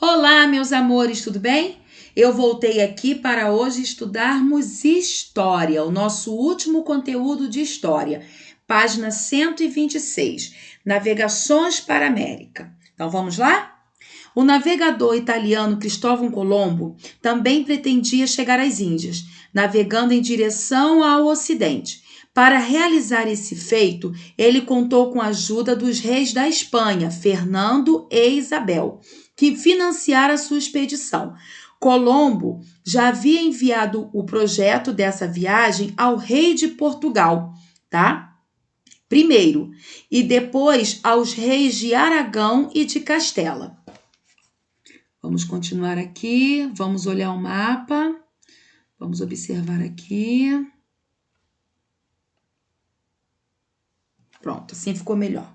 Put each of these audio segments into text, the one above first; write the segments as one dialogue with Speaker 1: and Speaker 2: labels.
Speaker 1: Olá, meus amores, tudo bem? Eu voltei aqui para hoje estudarmos história, o nosso último conteúdo de história, página 126, Navegações para a América. Então vamos lá? O navegador italiano Cristóvão Colombo também pretendia chegar às Índias, navegando em direção ao Ocidente. Para realizar esse feito, ele contou com a ajuda dos reis da Espanha, Fernando e Isabel, que financiaram a sua expedição. Colombo já havia enviado o projeto dessa viagem ao rei de Portugal, tá? Primeiro, e depois aos reis de Aragão e de Castela. Vamos continuar aqui, vamos olhar o mapa, vamos observar aqui. Pronto, assim ficou melhor.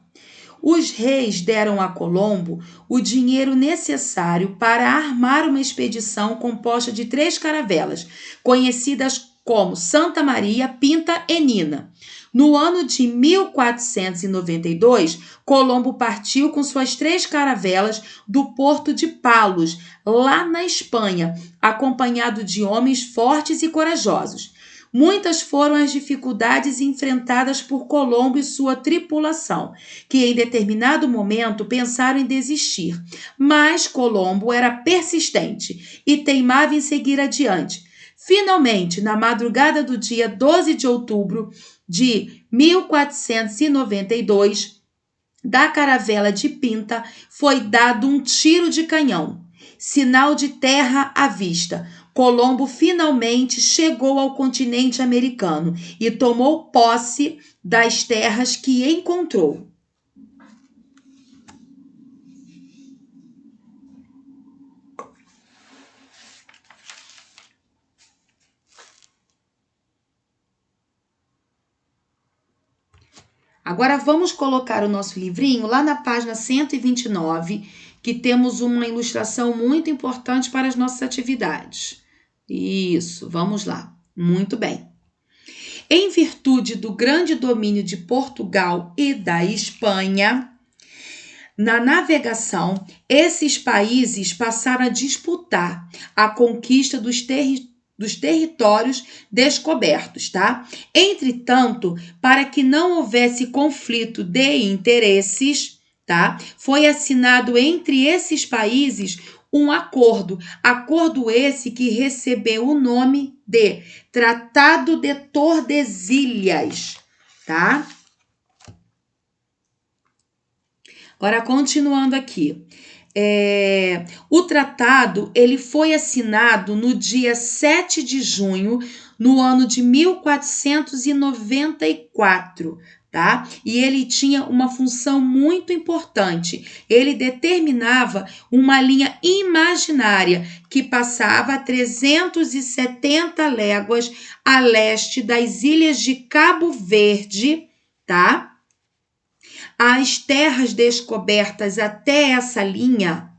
Speaker 1: Os reis deram a Colombo o dinheiro necessário para armar uma expedição composta de 3 caravelas, conhecidas como Santa Maria, Pinta e Nina. No ano de 1492, Colombo partiu com suas 3 caravelas do porto de Palos, lá na Espanha, acompanhado de homens fortes e corajosos. Muitas foram as dificuldades enfrentadas por Colombo e sua tripulação, que em determinado momento pensaram em desistir. Mas Colombo era persistente e teimava em seguir adiante. Finalmente, na madrugada do dia 12 de outubro de 1492, da caravela de Pinta foi dado um tiro de canhão, sinal de terra à vista. Colombo finalmente chegou ao continente americano e tomou posse das terras que encontrou. Agora vamos colocar o nosso livrinho lá na página 129, que temos uma ilustração muito importante para as nossas atividades. Isso, vamos lá. Muito bem. Em virtude do grande domínio de Portugal e da Espanha, na navegação, esses países passaram a disputar a conquista dos territórios descobertos, tá? Entretanto, para que não houvesse conflito de interesses, tá? Foi assinado entre esses países um acordo esse que recebeu o nome de Tratado de Tordesilhas, tá? Agora, continuando aqui. O tratado ele foi assinado no dia 7 de junho, no ano de 1494, tá? E ele tinha uma função muito importante. Ele determinava uma linha imaginária que passava a 370 léguas a leste das ilhas de Cabo Verde, tá? As terras descobertas até essa linha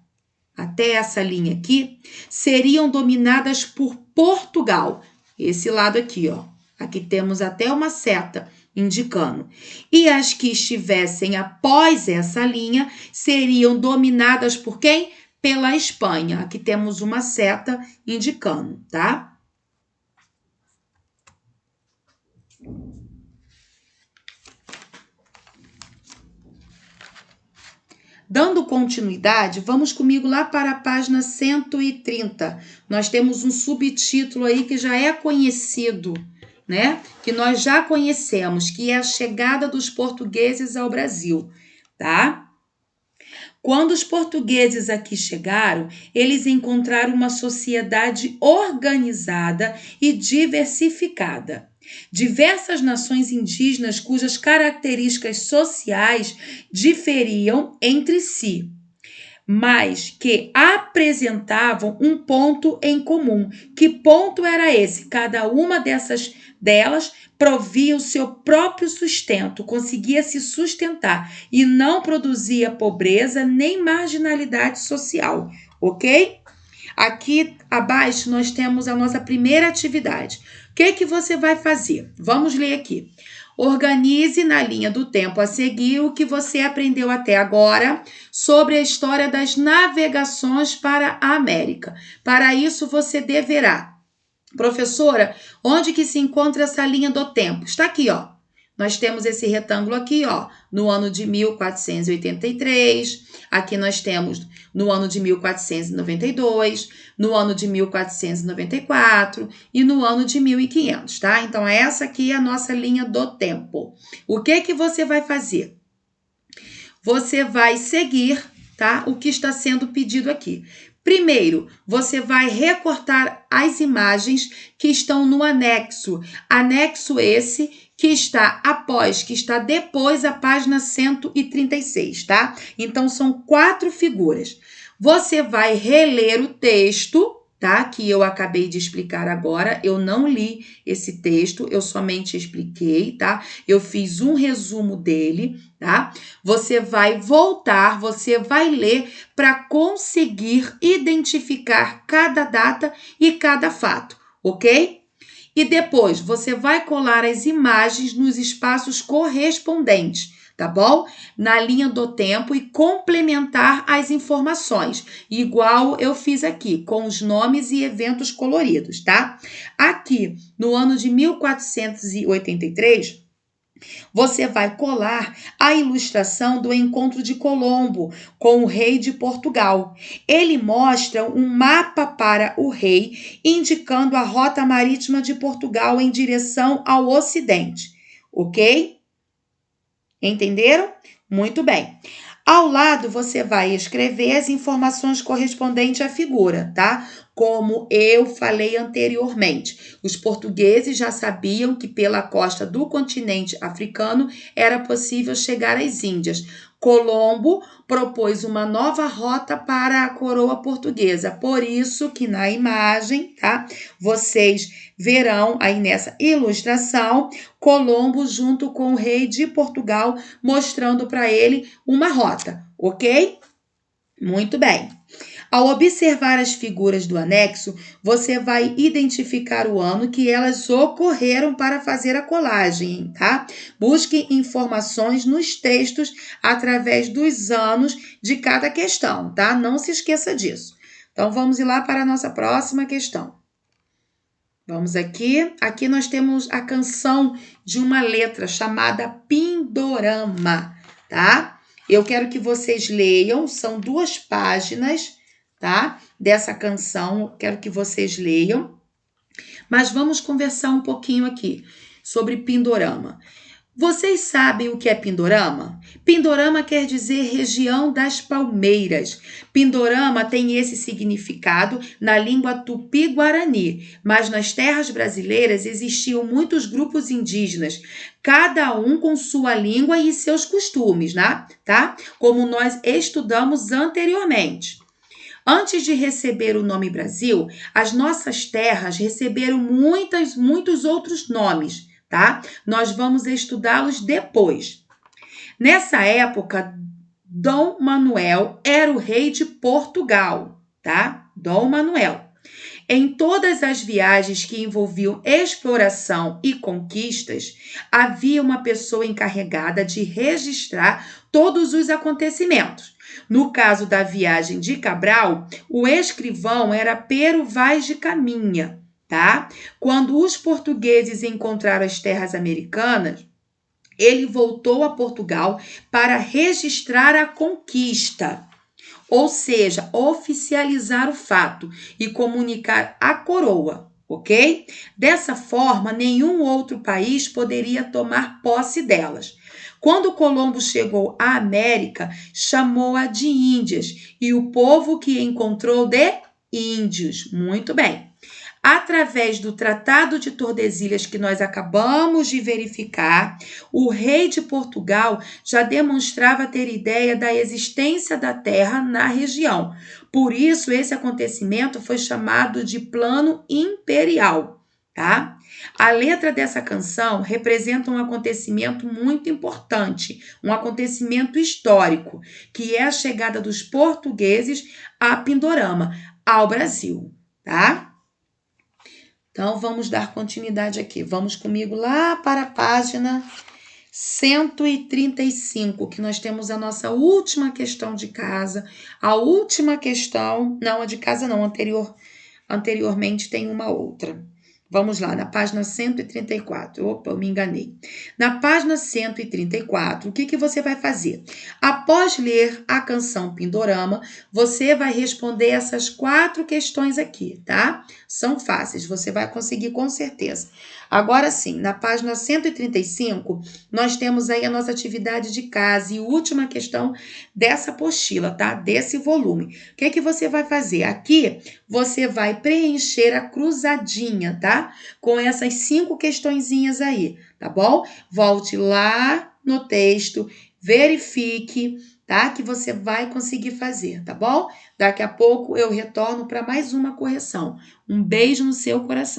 Speaker 1: aqui, seriam dominadas por Portugal. Esse lado aqui, ó. Aqui temos até uma seta indicando. E as que estivessem após essa linha seriam dominadas por quem? Pela Espanha. Aqui temos uma seta indicando, tá? Dando continuidade, vamos comigo lá para a página 130. Nós temos um subtítulo aí que já é conhecido, né? Que nós já conhecemos, que é a chegada dos portugueses ao Brasil, tá? Quando os portugueses aqui chegaram, eles encontraram uma sociedade organizada e diversificada. Diversas nações indígenas cujas características sociais diferiam entre si, mas que apresentavam um ponto em comum. Que ponto era esse? Cada uma delas provia o seu próprio sustento, conseguia se sustentar e não produzia pobreza nem marginalidade social, ok? Aqui abaixo nós temos a nossa primeira atividade. O que você vai fazer? Vamos ler aqui. Organize na linha do tempo a seguir o que você aprendeu até agora sobre a história das navegações para a América. Para isso, você deverá... Professora, onde que se encontra essa linha do tempo? Está aqui, ó. Nós temos esse retângulo aqui, ó, no ano de 1483. Aqui nós temos no ano de 1492, no ano de 1494 e no ano de 1500, tá? Então, essa aqui é a nossa linha do tempo. O que que você vai fazer? Você vai seguir, tá? O que está sendo pedido aqui. Primeiro, você vai recortar as imagens que estão no anexo. Anexo esse que está depois da página 136, tá? Então, são 4 figuras. Você vai reler o texto, tá? Que eu acabei de explicar agora. Eu não li esse texto, eu somente expliquei, tá? Eu fiz um resumo dele, tá? Você vai voltar, você vai ler para conseguir identificar cada data e cada fato, ok? E depois você vai colar as imagens nos espaços correspondentes, tá bom? Na linha do tempo e complementar as informações, igual eu fiz aqui, com os nomes e eventos coloridos, tá? Aqui, no ano de 1483, você vai colar a ilustração do encontro de Colombo com o rei de Portugal. Ele mostra um mapa para o rei, indicando a rota marítima de Portugal em direção ao ocidente. Ok? Entenderam? Muito bem. Ao lado, você vai escrever as informações correspondentes à figura, tá? Como eu falei anteriormente, os portugueses já sabiam que pela costa do continente africano era possível chegar às Índias. Colombo propôs uma nova rota para a coroa portuguesa, por isso que na imagem, tá? Vocês verão aí nessa ilustração Colombo junto com o rei de Portugal mostrando para ele uma rota, ok? Muito bem. Ao observar as figuras do anexo, você vai identificar o ano que elas ocorreram para fazer a colagem, tá? Busque informações nos textos através dos anos de cada questão, tá? Não se esqueça disso. Então, vamos ir lá para a nossa próxima questão. Vamos aqui. Aqui nós temos a canção de uma letra chamada Pindorama, tá? Eu quero que vocês leiam, são 2 páginas, tá? Dessa canção, eu quero que vocês leiam. Mas vamos conversar um pouquinho aqui sobre Pindorama. Vocês sabem o que é Pindorama? Pindorama quer dizer região das palmeiras. Pindorama tem esse significado na língua tupi-guarani, mas nas terras brasileiras existiam muitos grupos indígenas, cada um com sua língua e seus costumes, né? Tá? Como nós estudamos anteriormente. Antes de receber o nome Brasil, as nossas terras receberam muitos outros nomes, tá? Nós vamos estudá-los depois. Nessa época, Dom Manuel era o rei de Portugal, tá? Dom Manuel. Em todas as viagens que envolviam exploração e conquistas, havia uma pessoa encarregada de registrar todos os acontecimentos. No caso da viagem de Cabral, o escrivão era Pero Vaz de Caminha, tá? Quando os portugueses encontraram as terras americanas, ele voltou a Portugal para registrar a conquista, ou seja, oficializar o fato e comunicar à coroa, ok? Dessa forma, nenhum outro país poderia tomar posse delas. Quando Colombo chegou à América, chamou-a de Índias e o povo que encontrou de índios. Muito bem. Através do Tratado de Tordesilhas que nós acabamos de verificar, o rei de Portugal já demonstrava ter ideia da existência da terra na região. Por isso, esse acontecimento foi chamado de Plano Imperial, tá? A letra dessa canção representa um acontecimento muito importante, um acontecimento histórico, que é a chegada dos portugueses a Pindorama, ao Brasil, tá? Então, vamos dar continuidade aqui. Vamos comigo lá para a página 135, que nós temos a nossa última questão de casa. A última questão, não, a de casa não, anteriormente tem uma outra. Vamos lá, na página 134. Opa, eu me enganei. Na página 134, o que você vai fazer? Após ler a canção Pindorama, você vai responder essas 4 questões aqui, tá? São fáceis, você vai conseguir com certeza. Agora sim, na página 135, nós temos aí a nossa atividade de casa e última questão dessa apostila, tá? Desse volume. O que você vai fazer? Aqui, você vai preencher a cruzadinha, tá? Com essas 5 questõezinhas aí, tá bom? Volte lá no texto, verifique, tá? Que você vai conseguir fazer, tá bom? Daqui a pouco eu retorno para mais uma correção. Um beijo no seu coração.